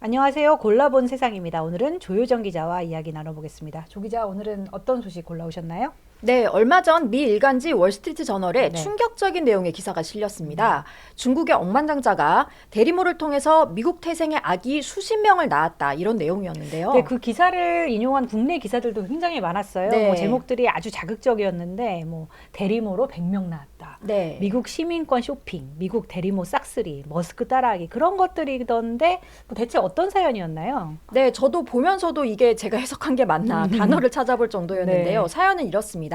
안녕하세요. 골라본 세상입니다. 오늘은 조효정 기자와 이야기 나눠보겠습니다. 조 기자, 오늘은 어떤 소식 골라오셨나요? 네, 얼마 전 미 일간지 월스트리트 저널에 네. 충격적인 내용의 기사가 실렸습니다. 중국의 억만장자가 대리모를 통해서 미국 태생의 아기 수십 명을 낳았다, 이런 내용이었는데요. 네, 그 기사를 인용한 국내 기사들도 굉장히 많았어요. 네. 뭐 제목들이 아주 자극적이었는데, 뭐 대리모로 100명 낳았다. 네. 미국 시민권 쇼핑, 미국 대리모 싹쓸이, 머스크 따라하기, 그런 것들이던데 뭐 대체 어떤 사연이었나요? 네, 저도 보면서도 이게 제가 해석한 게 맞나 단어를 찾아볼 정도였는데요. 네. 사연은 이렇습니다.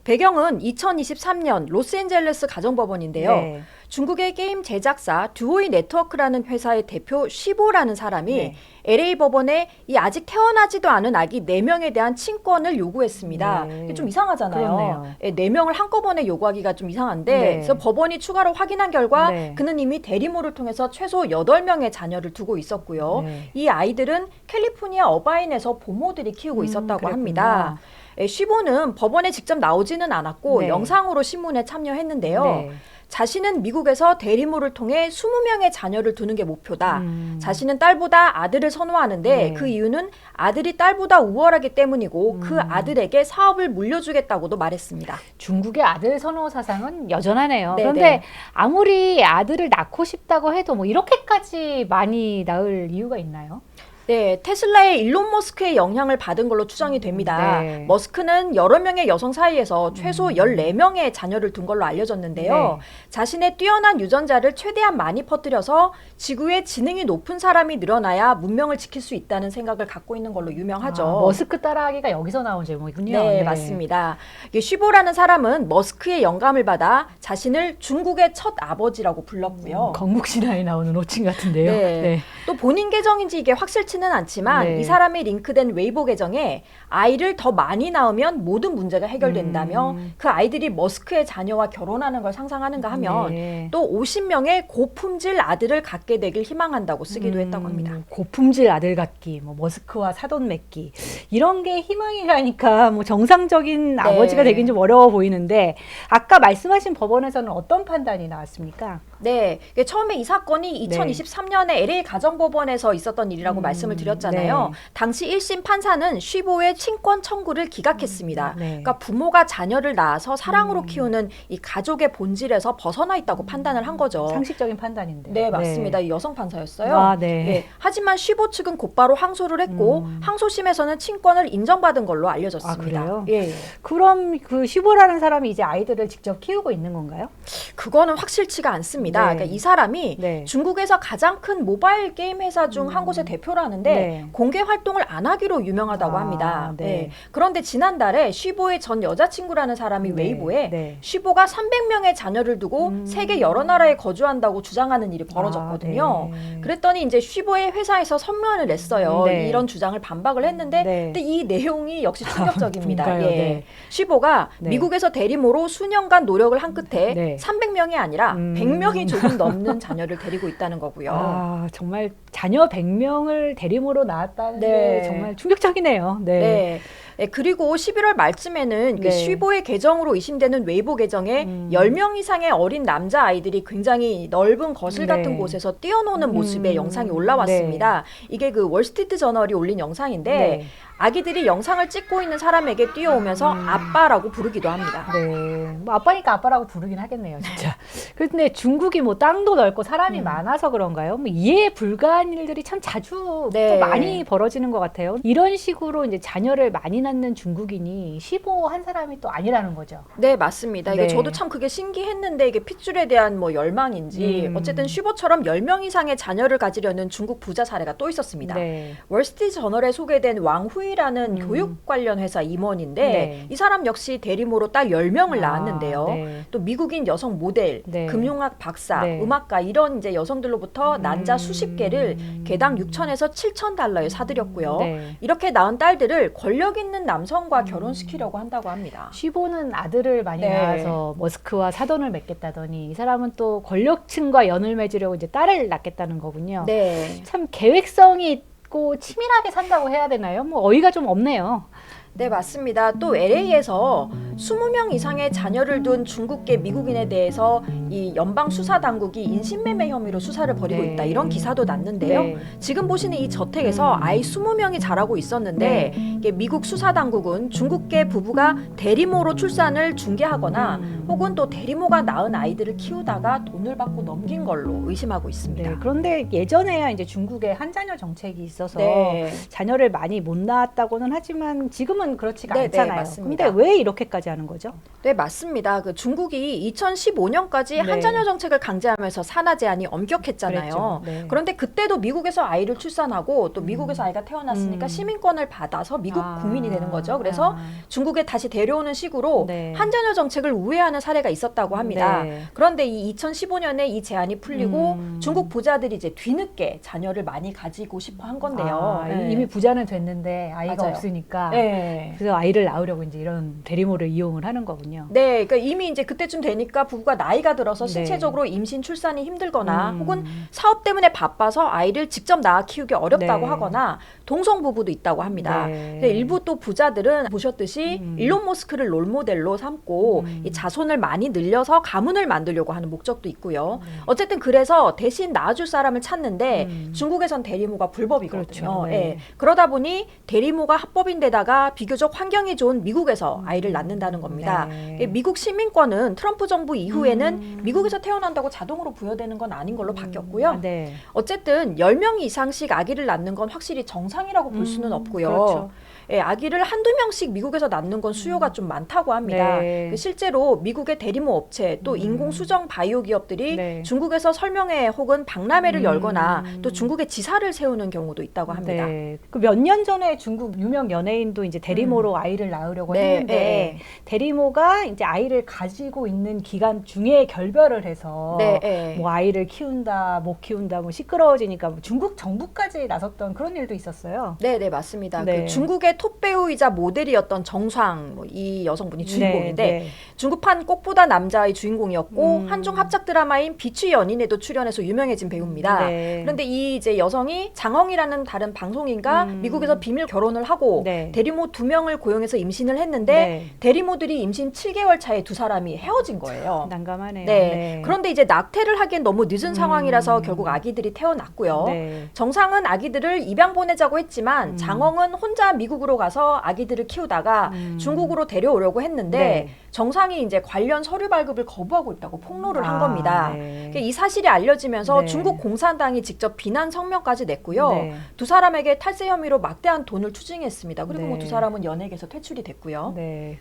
배경은 2023년 로스앤젤레스 가정법원인데요. 네. 중국의 게임 제작사 듀오이 네트워크라는 회사의 대표 쉬보라는 사람이 네. LA 법원에 이 아직 태어나지도 않은 아기 4명에 대한 친권을 요구했습니다. 네. 이게 좀 이상하잖아요. 그렇네요. 4명을 한꺼번에 요구하기가 좀 이상한데, 네. 그래서 법원이 추가로 확인한 결과 네. 그는 이미 대리모를 통해서 최소 8명의 자녀를 두고 있었고요. 네. 이 아이들은 캘리포니아 어바인에서 부모들이 키우고 있었다고 그랬구나. 합니다. 쉬보는 법원에 직접 나오지는 않았고 네. 영상으로 신문에 참여했는데요. 네. 자신은 미국에서 대리모를 통해 20명의 자녀를 두는 게 목표다. 자신은 딸보다 아들을 선호하는데 네. 그 이유는 아들이 딸보다 우월하기 때문이고 그 아들에게 사업을 물려주겠다고도 말했습니다. 중국의 아들 선호 사상은 여전하네요. 네, 그런데 네. 아무리 아들을 낳고 싶다고 해도 뭐 이렇게까지 많이 낳을 이유가 있나요? 네, 테슬라의 일론 머스크의 영향을 받은 걸로 추정이 됩니다. 네. 머스크는 여러 명의 여성 사이에서 최소 14명의 자녀를 둔 걸로 알려졌는데요. 네. 자신의 뛰어난 유전자를 최대한 많이 퍼뜨려서 지구에 지능이 높은 사람이 늘어나야 문명을 지킬 수 있다는 생각을 갖고 있는 걸로 유명하죠. 머스크 따라하기가 여기서 나온 제목이군요. 네, 맞습니다. 쉬보라는 사람은 머스크의 영감을 받아 자신을 중국의 첫 아버지라고 불렀고요. 건국신화에 나오는 호칭 같은데요. 네. 또 본인 계정인지 이게 확실치는 않지만 네. 이 사람이 링크된 웨이보 계정에 아이를 더 많이 낳으면 모든 문제가 해결된다며 그 아이들이 머스크의 자녀와 결혼하는 걸 상상하는가 하면 네. 또 50명의 고품질 아들을 갖게 되길 희망한다고 쓰기도 했다고 합니다. 고품질 아들 갖기, 뭐 머스크와 사돈 맺기, 이런 게 희망이라니까 뭐 정상적인 네. 아버지가 되긴 좀 어려워 보이는데, 아까 말씀하신 법원에서는 어떤 판단이 나왔습니까? 네, 이게 처음에 이 사건이 2023년에 LA 가정법원에서 있었던 일이라고 말씀을 드렸잖아요. 네. 당시 1심 판사는 쉬보의 친권 청구를 기각했습니다. 네. 그러니까 부모가 자녀를 낳아서 사랑으로 키우는 이 가족의 본질에서 벗어나 있다고 판단을 한 거죠. 상식적인 판단인데. 네, 맞습니다. 이 여성 판사였어요. 아, 네. 예, 하지만 쉬보 측은 곧바로 항소를 했고 항소심에서는 친권을 인정받은 걸로 알려졌습니다. 아, 그래요? 예, 그럼 그 쉬보라는 사람이 이제 아이들을 직접 키우고 있는 건가요? 그거는 확실치가 않습니다. 네. 그러니까 이 사람이 네. 중국에서 가장 큰 모바일 게임 회사 중 한 곳의 대표라는데 네. 공개 활동을 안 하기로 유명하다고 합니다. 네. 예. 그런데 지난달에 쉬보의 전 여자친구라는 사람이 네. 웨이보에 네. 쉬보가 300명의 자녀를 두고 세계 여러 나라에 거주한다고 주장하는 일이 벌어졌거든요. 아, 네. 그랬더니 이제 쉬보의 회사에서 선면을 냈어요. 네. 이런 주장을 반박을 했는데 네. 근데 이 내용이 역시 충격적입니다. 뭔가요? 예. 네. 쉬보가 네. 미국에서 대리모로 수년간 노력을 한 끝에 네. 300명이 아니라 100명이 조금 넘는 자녀를 데리고 있다는 거고요. 아, 정말 자녀 100명을 대리모로 낳았다는 네. 게 정말 충격적이네요. 네. 네. 네, 그리고 11월 말쯤에는 네. 그 쉬보의 계정으로 의심되는 웨이보 계정에 10명 이상의 어린 남자 아이들이 굉장히 넓은 거실 네. 같은 곳에서 뛰어노는 모습의 영상이 올라왔습니다. 이게 그 월스트리트 저널이 올린 영상인데 네. 아기들이 영상을 찍고 있는 사람에게 뛰어오면서 아빠라고 부르기도 합니다. 네. 뭐 아빠니까 아빠라고 부르긴 하겠네요, 진짜. 그런데 중국이 뭐 땅도 넓고 사람이 많아서 그런가요? 뭐 이해 불가한 일들이 참 자주 네. 또 많이 벌어지는 것 같아요. 이런 식으로 이제 자녀를 많이 낳는 중국인이 15한 사람이 또 아니라는 거죠. 네, 맞습니다. 이게 네. 저도 참 그게 신기했는데 이게 핏줄에 대한 뭐 열망인지 어쨌든 쉬보처럼 10명 이상의 자녀를 가지려는 중국 부자 사례가 또 있었습니다. 네. 월스트리트 저널에 소개된 왕후이라는 교육 관련 회사 임원인데 네. 이 사람 역시 대리모로 딸 10명을 아, 낳았는데요. 네. 또 미국인 여성 모델, 네. 금융학 박사, 네. 음악가 이런 이제 여성들로부터 난자 수십 개를 개당 6천에서 7천 달러에 사들였고요. 네. 이렇게 낳은 딸들을 권력 있는 남성과 결혼시키려고 한다고 합니다. 쉬보는 아들을 많이 네. 낳아서 머스크와 사돈을 맺겠다더니 이 사람은 또 권력층과 연을 맺으려고 이제 딸을 낳겠다는 거군요. 네. 참 계획성이 있고 치밀하게 산다고 해야 되나요? 뭐 어이가 좀 없네요. 네, 맞습니다. 또 LA에서 20명 이상의 자녀를 둔 중국계 미국인에 대해서 이 연방 수사 당국이 인신매매 혐의로 수사를 벌이고 네. 있다. 이런 기사도 났는데요. 네. 지금 보시는 이 저택에서 아이 20명이 자라고 있었는데 이게 미국 수사 당국은 중국계 부부가 대리모로 출산을 중개하거나 혹은 또 대리모가 낳은 아이들을 키우다가 돈을 받고 넘긴 걸로 의심하고 있습니다. 네, 그런데 예전에야 이제 중국에 한 자녀 정책이 있어서 네. 자녀를 많이 못 낳았다고는 하지만 지금은 그렇지가 네, 않잖아요. 네, 맞습니다. 근데 왜 이렇게까지 하는 거죠? 네, 맞습니다. 그 중국이 2015년까지 네. 한자녀 정책을 강제하면서 산하 제한이 엄격했잖아요. 그랬죠. 네. 그런데 그때도 미국에서 아이를 출산하고 또 미국에서 아이가 태어났으니까 시민권을 받아서 미국 국민이 되는 거죠. 그래서 중국에 다시 데려오는 식으로 네. 한자녀 정책을 우회하는 사례가 있었다고 합니다. 네. 그런데 이 2015년에 이 제한이 풀리고 중국 부자들이 이제 뒤늦게 자녀를 많이 가지고 싶어 한 건데요. 네. 이미 부자는 됐는데 아이가 맞아요. 없으니까 네. 그래서 아이를 낳으려고 이제 이런 대리모를 이용을 하는 거군요. 네, 그러니까 이미 이제 그때쯤 되니까 부부가 나이가 들어서 네. 신체적으로 임신 출산이 힘들거나 혹은 사업 때문에 바빠서 아이를 직접 낳아 키우기 어렵다고 네. 하거나 동성 부부도 있다고 합니다. 네. 근데 일부 또 부자들은 보셨듯이 일론 머스크를 롤모델로 삼고 이 자손을 많이 늘려서 가문을 만들려고 하는 목적도 있고요. 어쨌든 그래서 대신 낳아줄 사람을 찾는데 중국에선 대리모가 불법이거든요. 그렇죠. 네. 예. 그러다 보니 대리모가 합법인데다가 비교적 환경이 좋은 미국에서 아이를 낳는다는 겁니다. 네. 미국 시민권은 트럼프 정부 이후에는 미국에서 태어난다고 자동으로 부여되는 건 아닌 걸로 바뀌었고요. 네. 어쨌든 10명 이상씩 아기를 낳는 건 확실히 정상이라고 볼 수는 없고요. 그렇죠. 예, 아기를 한두 명씩 미국에서 낳는 건 수요가 좀 많다고 합니다. 네. 실제로 미국의 대리모 업체 또 인공수정 바이오 기업들이 네. 중국에서 설명회 혹은 박람회를 열거나 또 중국에 지사를 세우는 경우도 있다고 합니다. 네. 그 몇 년 전에 중국 유명 연예인도 이제 대리모로 아이를 낳으려고 네, 했는데 네. 대리모가 이제 아이를 가지고 있는 기간 중에 결별을 해서 네, 네. 뭐 아이를 키운다, 못 키운다, 뭐 시끄러워지니까 뭐 중국 정부까지 나섰던 그런 일도 있었어요. 네, 네, 맞습니다. 네. 그 중국의 톱 배우이자 모델이었던 정황, 이 여성분이 주인공인데 네, 네. 중국판 꽃보다 남자의 주인공이었고 한중 합작 드라마인 비추 연인에도 출연해서 유명해진 배우입니다. 네. 그런데 이 이제 여성이 장헝이라는 다른 방송인과 미국에서 비밀 결혼을 하고 네. 대리모 2명을 고용해서 임신을 했는데 네. 대리모들이 임신 7개월 차에 두 사람이 헤어진 거예요. 난감하네요. 네. 그런데 이제 낙태를 하기엔 너무 늦은 상황이라서 결국 아기들이 태어났고요. 네. 정상은 아기들을 입양 보내자고 했지만 장엉은 혼자 미국으로 가서 아기들을 키우다가 중국으로 데려오려고 했는데 네. 정상이 이제 관련 서류 발급을 거부하고 있다고 폭로를 한 겁니다. 네. 이 사실이 알려지면서 네. 중국 공산당이 직접 비난 성명까지 냈고요. 네. 두 사람에게 탈세 혐의로 막대한 돈을 추징했습니다. 그리고 네. 뭐 두 사람은 연예계에서 퇴출이 됐고요. 네.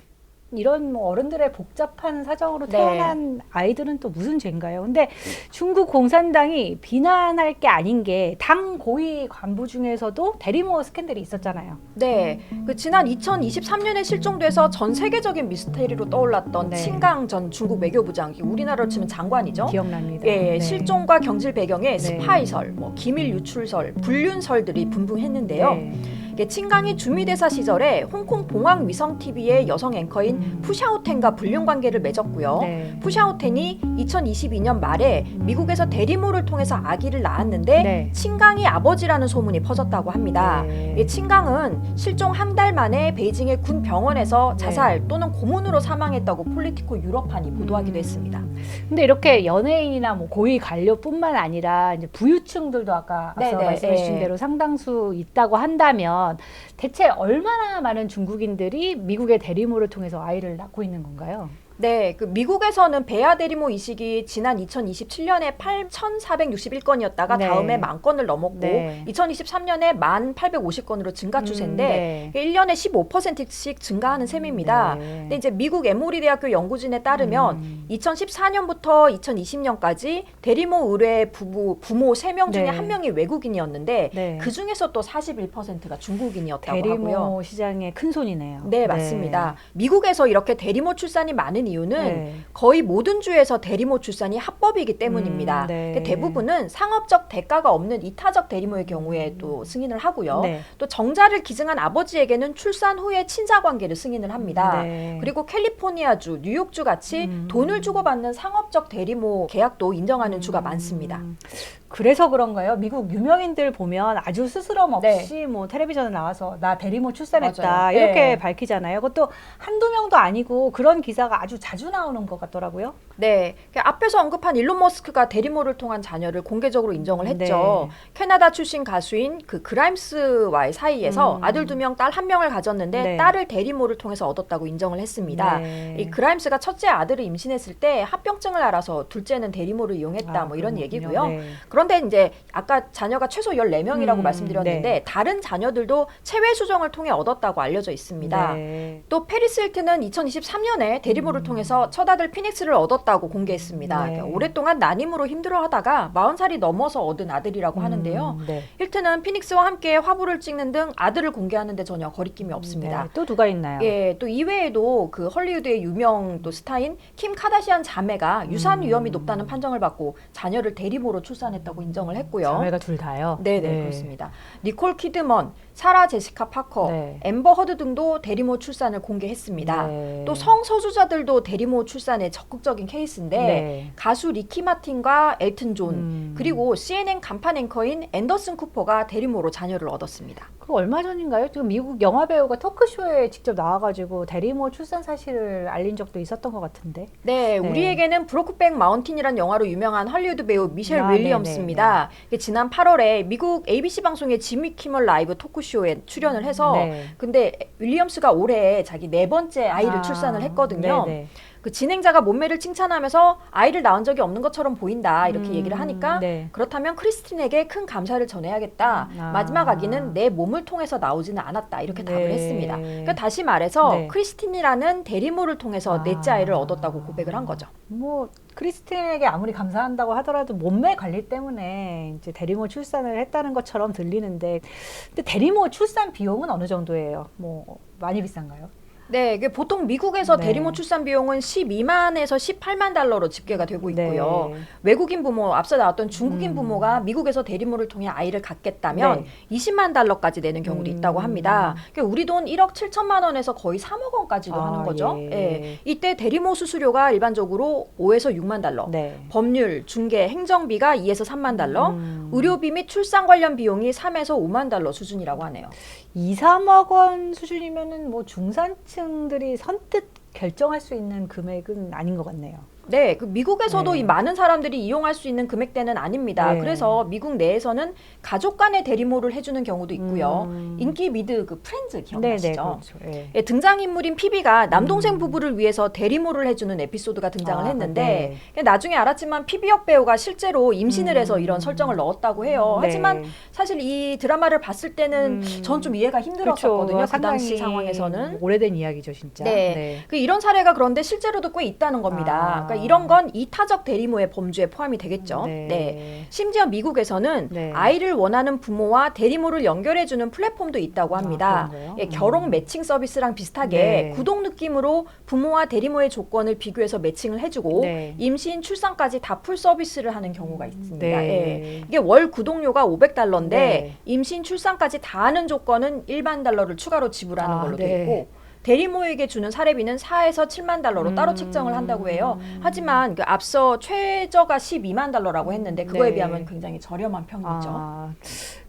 이런 뭐 어른들의 복잡한 사정으로 네. 태어난 아이들은 또 무슨 죄인가요? 근데 중국 공산당이 비난할 게 아닌 게 당 고위 간부 중에서도 대리모 스캔들이 있었잖아요. 네, 그 지난 2023년에 실종돼서 전 세계적인 미스테리로 떠올랐던 네. 칭강 전 중국 외교부장, 우리나라로 치면 장관이죠. 기억납니다. 예, 네. 실종과 경질 배경에 네. 스파이설, 뭐 기밀 유출설, 불륜설들이 분분했는데요. 네. 이게 칭강이 주미대사 시절에 홍콩 봉황 위성 TV의 여성 앵커인 푸샤오텐과 불륜 관계를 맺었고요. 네. 푸샤오텐이 2022년 말에 미국에서 대리모를 통해서 아기를 낳았는데 네. 칭강이 아버지라는 소문이 퍼졌다고 합니다. 네. 이 칭강은 실종 한 달 만에 베이징의 군 병원에서 자살 또는 고문으로 사망했다고 폴리티코 유럽판이 보도하기도 했습니다. 근데 이렇게 연예인이나 뭐 고위 관료뿐만 아니라 이제 부유층들도 아까 앞서 네네, 말씀해 주신 예. 대로 상당수 있다고 한다면 대체 얼마나 많은 중국인들이 미국의 대리모를 통해서 아이를 낳고 있는 건가요? 네, 그 미국에서는 배아 대리모 이식이 지난 2027년에 8,461건이었다가 네. 다음에 10,000건을 넘었고 네. 2023년에 1,850건으로 증가 추세인데 네. 1년에 15%씩 증가하는 셈입니다. 네. 근데 이제 미국 에모리 대학교 연구진에 따르면 2014년부터 2020년까지 대리모 의뢰 부모 3명 중에 네. 1명이 외국인이었는데 네. 그 중에서 또 41%가 중국인이었다고 하고요. 대리모 시장의 큰 손이네요. 네, 맞습니다. 미국에서 이렇게 대리모 출산이 많은 이유는 네. 거의 모든 주에서 대리모 출산이 합법이기 때문입니다. 네. 근데 대부분은 상업적 대가가 없는 이타적 대리모의 경우에 또 승인을 하고요. 네. 또 정자를 기증한 아버지에게는 출산 후에 친자 관계를 승인을 합니다. 네. 그리고 캘리포니아주, 뉴욕주 같이 돈을 주고받는 상업적 대리모 계약도 인정하는 주가 많습니다. 그래서 그런가요? 미국 유명인들 보면 아주 스스럼 없이 뭐 텔레비전에 나와서 나 대리모 출산했다 맞아요. 이렇게 네. 밝히잖아요. 그것도 한두 명도 아니고 그런 기사가 아주 자주 나오는 것 같더라고요. 네, 앞에서 언급한 일론 머스크가 대리모를 통한 자녀를 공개적으로 인정을 했죠. 네. 캐나다 출신 가수인 그 그라임스와의 사이에서 아들 2명, 딸 1명을 가졌는데 네. 딸을 대리모를 통해서 얻었다고 인정을 했습니다. 네. 이 그라임스가 첫째 아들을 임신했을 때 합병증을 앓아서 둘째는 대리모를 이용했다 뭐 이런 그렇군요. 얘기고요. 네. 그런데 이제 아까 자녀가 최소 14명이라고 말씀드렸는데 네. 다른 자녀들도 체외 수정을 통해 얻었다고 알려져 있습니다. 네. 또 페리스 힐튼은 2023년에 대리모를 통해서 첫 아들 피닉스를 얻었다고 공개했습니다. 네. 그러니까 오랫동안 난임으로 힘들어하다가 40살이 넘어서 얻은 아들이라고 하는데요. 네. 힐튼은 피닉스와 함께 화보를 찍는 등 아들을 공개하는데 전혀 거리낌이 없습니다. 네. 또 누가 있나요? 예, 또 이외에도 그 헐리우드의 유명 또 스타인 킴 카다시안 자매가 유산 위험이 높다는 판정을 받고 자녀를 대리모로 출산했다고 인정을 했고요. 자매가 둘 다요? 네네, 그렇습니다. 니콜 키드먼, 사라 제시카 파커, 네. 앰버 허드 등도 대리모 출산을 공개했습니다. 네. 또 성소수자들도 대리모 출산에 적극적인 케이스인데 네. 가수 리키 마틴과 엘튼 존 그리고 CNN 간판 앵커인 앤더슨 쿠퍼가 대리모로 자녀를 얻었습니다. 그 얼마 전인가요? 지금 미국 영화 배우가 토크쇼에 직접 나와가지고 대리모 출산 사실을 알린 적도 있었던 것 같은데. 네, 네. 우리에게는 브로크백 마운틴이라는 영화로 유명한 헐리우드 배우 미셸 아, 윌리엄스입니다. 이게 지난 8월에 미국 ABC 방송의 지미 키멀 라이브 토크쇼에 출연을 해서 네. 근데 윌리엄스가 올해 자기 4번째 아이를 아, 출산을 했거든요. 네네. 그 진행자가 몸매를 칭찬하면서 아이를 낳은 적이 없는 것처럼 보인다 이렇게 얘기를 하니까 네. 그렇다면 크리스틴에게 큰 감사를 전해야겠다. 아. 마지막 아기는 내 몸을 통해서 나오지는 않았다 이렇게 답을 네. 했습니다. 그러니까 다시 말해서 네. 크리스틴이라는 대리모를 통해서 아. 넷째 아이를 얻었다고 고백을 한 거죠. 뭐 크리스틴에게 아무리 감사한다고 하더라도 몸매 관리 때문에 이제 대리모 출산을 했다는 것처럼 들리는데, 근데 대리모 출산 비용은 어느 정도예요? 뭐 많이 비싼가요? 네, 이게 보통 미국에서 네. 대리모 출산 비용은 12만에서 18만 달러로 집계가 되고 있고요. 네. 외국인 부모, 앞서 나왔던 중국인 부모가 미국에서 대리모를 통해 아이를 갖겠다면 네. 20만 달러까지 내는 경우도 있다고 합니다. 그러니까 우리 돈 1억 7천만 원에서 거의 3억 원까지도 아, 하는 거죠. 예. 예. 이때 대리모 수수료가 일반적으로 5에서 6만 달러, 네. 법률, 중개, 행정비가 2에서 3만 달러, 음. 의료비 및 출산 관련 비용이 3에서 5만 달러 수준이라고 하네요. 2, 3억 원 수준이면은 뭐 중산층들이 선뜻 결정할 수 있는 금액은 아닌 것 같네요. 네, 그 미국에서도 네. 이 많은 사람들이 이용할 수 있는 금액대는 아닙니다. 네. 그래서 미국 내에서는 가족 간의 대리모를 해주는 경우도 있고요. 음. 인기 미드 그 프렌즈 네네, 기억나시죠? 그렇죠. 예. 예, 등장인물인 피비가 남동생 부부를 위해서 대리모를 해주는 에피소드가 등장을 아, 했는데 네. 나중에 알았지만 피비 역 배우가 실제로 임신을 해서 이런 설정을 넣었다고 해요. 네. 하지만 사실 이 드라마를 봤을 때는 전 좀 이해가 힘들었었거든요. 그렇죠. 그 당시 상당히 상황에서는. 오래된 이야기죠, 진짜. 네. 그 이런 사례가 그런데 실제로도 꽤 있다는 겁니다. 아. 그러니까 이런 건 이타적 대리모의 범주에 포함이 되겠죠. 네. 네. 심지어 미국에서는 네. 아이를 원하는 부모와 대리모를 연결해주는 플랫폼도 있다고 합니다. 그런가요? 예, 결혼 매칭 서비스랑 비슷하게 네. 구독 느낌으로 부모와 대리모의 조건을 비교해서 매칭을 해주고 네. 임신, 출산까지 다 풀 서비스를 하는 경우가 있습니다. 네. 예. 이게 월 구독료가 500달러인데 네. 임신, 출산까지 다 하는 조건은 1만 달러를 추가로 지불하는 아, 걸로 네. 돼 있고 대리모에게 주는 사례비는 4에서 7만 달러로 따로 책정을 한다고 해요. 하지만 그 앞서 최저가 12만 달러라고 했는데 그거에 네. 비하면 굉장히 저렴한 편이죠. 아,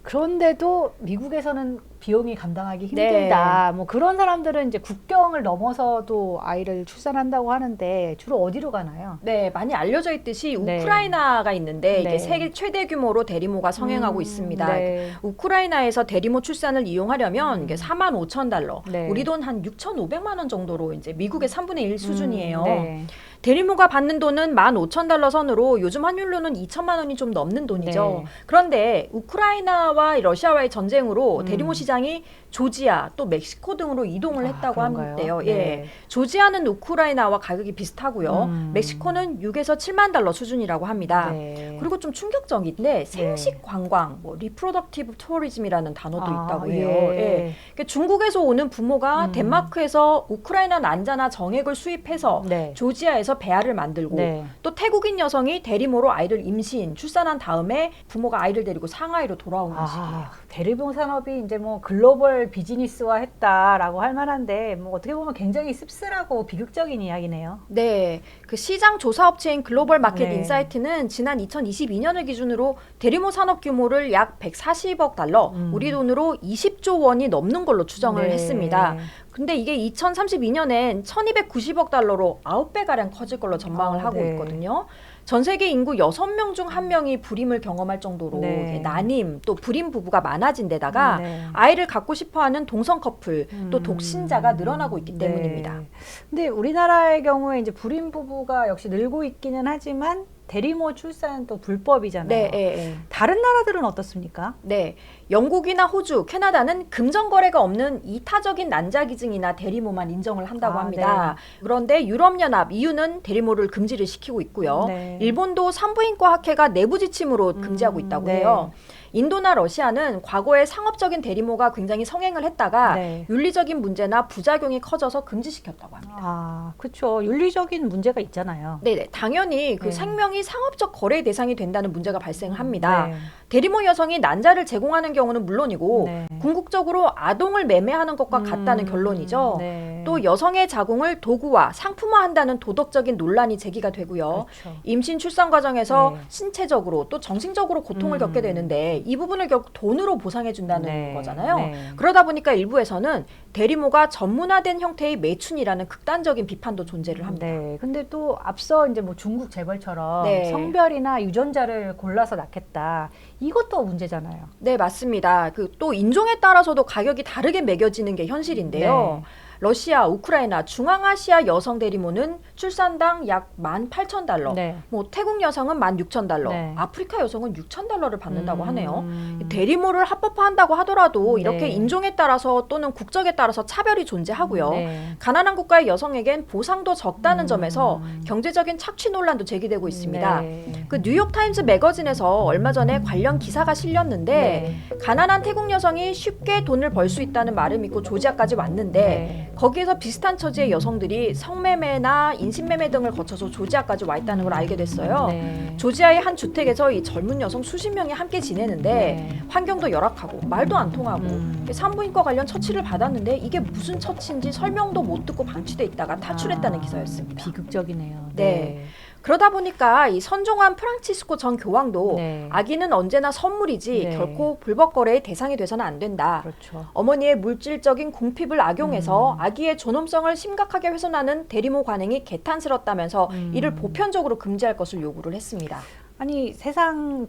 그런데도 미국에서는 비용이 감당하기 힘들다. 뭐 그런 사람들은 이제 국경을 넘어서도 아이를 출산한다고 하는데 주로 어디로 가나요? 네, 많이 알려져 있듯이 네. 우크라이나가 있는데 이게 네. 세계 최대 규모로 대리모가 성행하고 있습니다. 네. 우크라이나에서 대리모 출산을 이용하려면 이게 4만 5천 달러, 네. 우리 돈 한 6,500만 원 정도로 이제 미국의 3분의 1 수준이에요. 네. 대리모가 받는 돈은 15,000달러 선으로 요즘 환율로는 2천만 원이 좀 넘는 돈이죠. 네. 그런데 우크라이나와 러시아와의 전쟁으로 대리모 시장이 조지아 또 멕시코 등으로 이동을 했다고 그런가요? 하는데요. 네. 예. 조지아는 우크라이나와 가격이 비슷하고요. 멕시코는 6에서 7만 달러 수준이라고 합니다. 네. 그리고 좀 충격적인데 생식 관광, 뭐 리프로덕티브 투어리즘이라는 단어도 있다고 해요. 예. 그러니까 중국에서 오는 부모가 덴마크에서 우크라이나 난자나 정액을 수입해서 네. 조지아에서 태국에서 배아를 만들고 네. 또 태국인 여성이 대리모로 아이를 임신, 출산한 다음에 부모가 아이를 데리고 상하이로 돌아오는 식이에요. 대리모 산업이 이제 뭐 글로벌 비즈니스화 했다라고 할 만한데 뭐 어떻게 보면 굉장히 씁쓸하고 비극적인 이야기네요. 네, 그 시장 조사 업체인 글로벌 마켓 네. 인사이트는 지난 2022년을 기준으로 대리모 산업 규모를 약 140억 달러, 우리 돈으로 20조 원이 넘는 걸로 추정을 네. 했습니다. 근데 이게 2032년엔 1290억 달러로 9배가량 커질 걸로 전망을 하고 네. 있거든요. 전 세계 인구 6명 중 1명이 불임을 경험할 정도로 네. 난임 또 불임 부부가 많아진 데다가 네. 아이를 갖고 싶어하는 동성 커플 또 독신자가 늘어나고 있기 네. 때문입니다. 근데 우리나라의 경우에 이제 불임 부부가 역시 늘고 있기는 하지만 대리모 출산은 또 불법이잖아요. 네, 예. 다른 나라들은 어떻습니까? 네, 영국이나 호주, 캐나다는 금전 거래가 없는 이타적인 난자 기증이나 대리모만 인정을 한다고 합니다. 그런데 유럽연합 EU는 대리모를 금지를 시키고 있고요. 네. 일본도 산부인과 학회가 내부 지침으로 금지하고 있다고 네. 해요. 인도나 러시아는 과거에 상업적인 대리모가 굉장히 성행을 했다가 네. 윤리적인 문제나 부작용이 커져서 금지시켰다고 합니다. 그렇죠. 윤리적인 문제가 있잖아요. 네, 당연히 그 네. 생명이 상업적 거래 대상이 된다는 문제가 발생합니다. 네. 대리모 여성이 난자를 제공하는 경우는 물론이고 네. 궁극적으로 아동을 매매하는 것과 같다는 결론이죠. 네. 또 여성의 자궁을 도구화, 상품화한다는 도덕적인 논란이 제기가 되고요. 그렇죠. 임신 출산 과정에서 네. 신체적으로 또 정신적으로 고통을 겪게 되는데 이 부분을 결국 돈으로 보상해 준다는 네. 거잖아요. 네. 그러다 보니까 일부에서는 대리모가 전문화된 형태의 매춘이라는 극단적인 비판도 존재를 합니다. 네. 근데 또 앞서 이제 뭐 중국 재벌처럼 네. 성별이나 유전자를 골라서 낳겠다. 이것도 문제잖아요. 네, 맞습니다. 그 또 인종에 따라서도 가격이 다르게 매겨지는 게 현실인데요. 네. 러시아, 우크라이나, 중앙아시아 여성 대리모는 출산당 약 18,000달러, 네. 뭐 태국 여성은 16,000달러, 네. 아프리카 여성은 6,000달러를 받는다고 하네요. 음. 대리모를 합법화한다고 하더라도 이렇게 네. 인종에 따라서 또는 국적에 따라서 차별이 존재하고요. 네. 가난한 국가의 여성에겐 보상도 적다는 점에서 경제적인 착취 논란도 제기되고 있습니다. 네. 그 뉴욕타임즈 매거진에서 얼마 전에 관련 기사가 실렸는데 가난한 태국 여성이 쉽게 돈을 벌 수 있다는 말을 믿고 조지아까지 왔는데 네. 거기에서 비슷한 처지의 여성들이 성매매나 인신매매 등을 거쳐서 조지아까지 와 있다는 걸 알게 됐어요. 네. 조지아의 한 주택에서 이 젊은 여성 수십 명이 함께 지내는데 네. 환경도 열악하고 말도 안 통하고 산부인과 관련 처치를 받았는데 이게 무슨 처치인지 설명도 못 듣고 방치돼 있다가 탈출했다는 기사였습니다. 비극적이네요. 네. 그러다 보니까 이 선종한 프란치스코 전 교황도 네. 아기는 언제나 선물이지 네. 결코 불법 거래의 대상이 돼서는 안 된다. 그렇죠. 어머니의 물질적인 궁핍을 악용해서 아기의 존엄성을 심각하게 훼손하는 대리모 관행이 개탄스럽다면서 이를 보편적으로 금지할 것을 요구를 했습니다. 아니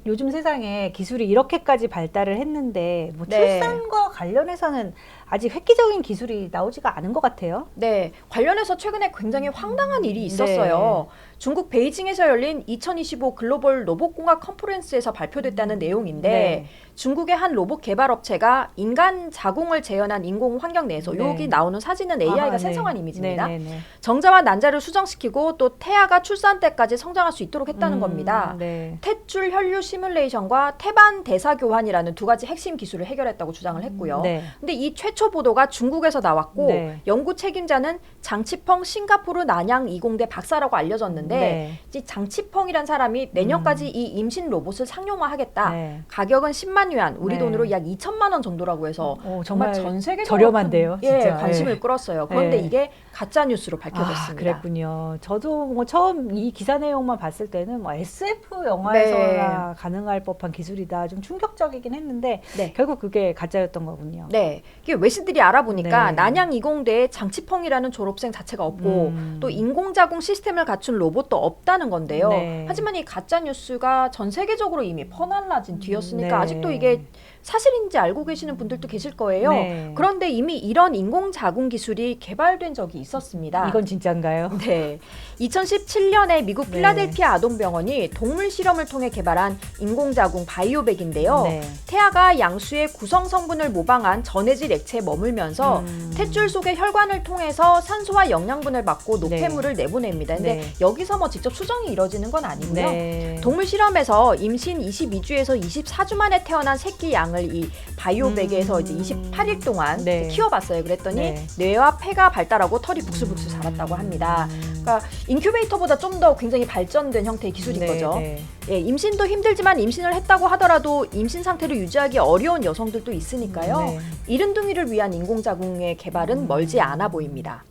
요즘 세상에 기술이 이렇게까지 발달을 했는데 뭐 네. 출산과 관련해서는 아직 획기적인 기술이 나오지가 않은 것 같아요. 네, 관련해서 최근에 굉장히 황당한 일이 있었어요. 중국 베이징에서 열린 2025 글로벌 로봇공학 컨퍼런스에서 발표됐다는 내용인데 네. 중국의 한 로봇 개발 업체가 인간 자궁을 재현한 인공 환경 내에서 네. 여기 나오는 사진은 AI가 네. 생성한 이미지입니다. 네. 정자와 난자를 수정시키고 또 태아가 출산 때까지 성장할 수 있도록 했다는 겁니다. 네. 탯줄 혈류 시뮬레이션과 태반 대사 교환이라는 두 가지 핵심 기술을 해결했다고 주장을 했고요. 네. 근데 이 최초 보도가 중국에서 나왔고 네. 연구 책임자는 장치펑 싱가포르 난양 이공대 박사라고 알려졌는데 네. 이 장치펑이란 사람이 내년까지 이 임신 로봇을 상용화하겠다. 네. 가격은 10만 유안, 우리 네. 돈으로 약 2천만 원 정도라고 해서 정말 전 세계적으로 저렴한데요, 큰, 진짜. 관심을 네. 끌었어요. 그런데 네. 이게 가짜 뉴스로 밝혀졌습니다. 그랬군요. 저도 뭐 처음 이 기사 내용만 봤을 때는 뭐 SF 영화에서나 가능할 법한 기술이다. 좀 충격적이긴 했는데 네. 결국 그게 가짜였던 거군요. 네, 이게 외신들이 알아보니까 네. 난양 이공대에 장치펑이라는 졸업생 자체가 없고 또 인공자궁 시스템을 갖춘 로봇도 없다는 건데요. 네. 하지만 이 가짜 뉴스가 전 세계적으로 이미 퍼날라진 뒤였으니까 네. 아직도 이게 사실인지 알고 계시는 분들도 계실 거예요. 네. 그런데 이미 이런 인공자궁 기술이 개발된 적이 있었습니다. 이건 진짜인가요? 네. 2017년에 미국 네. 필라델피아 아동병원이 동물 실험을 통해 개발한 인공자궁 바이오백인데요. 네. 태아가 양수의 구성 성분을 모방한 전해질 액체에 머물면서 탯줄 속의 혈관을 통해서 산소와 영양분을 받고 노폐물을 내보냅니다. 근데 네. 여기서 뭐 직접 수정이 이루어지는 건 아니고요. 네. 동물 실험에서 임신 22주에서 24주 만에 태어난 새끼 양을 양을 이 바이오백에서 이제 28일 동안 네. 키워봤어요. 그랬더니 네. 뇌와 폐가 발달하고 털이 북슬북슬 자랐다고 합니다. 그러니까 인큐베이터보다 좀 더 굉장히 발전된 형태의 기술인 네, 거죠. 네. 예, 임신도 힘들지만 임신을 했다고 하더라도 임신 상태를 유지하기 어려운 여성들도 있으니까요. 네. 이른둥이를 위한 인공자궁의 개발은 멀지 않아 보입니다.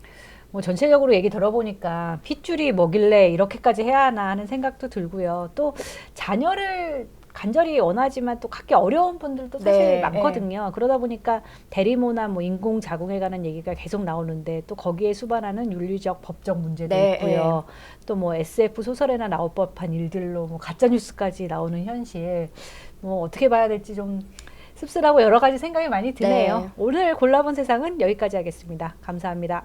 뭐 전체적으로 얘기 들어보니까 핏줄이 뭐길래 이렇게까지 해야 하나 하는 생각도 들고요. 또 자녀를 간절히 원하지만 또 갖기 어려운 분들도 사실 네, 많거든요. 그러다 보니까 대리모나 뭐 인공자궁에 관한 얘기가 계속 나오는데 또 거기에 수반하는 윤리적 법적 문제도 네, 있고요. 또 뭐 SF 소설에나 나올 법한 일들로 뭐 가짜 뉴스까지 나오는 현실, 뭐 어떻게 봐야 될지 좀 씁쓸하고 여러 가지 생각이 많이 드네요. 네. 오늘 골라본 세상은 여기까지 하겠습니다. 감사합니다.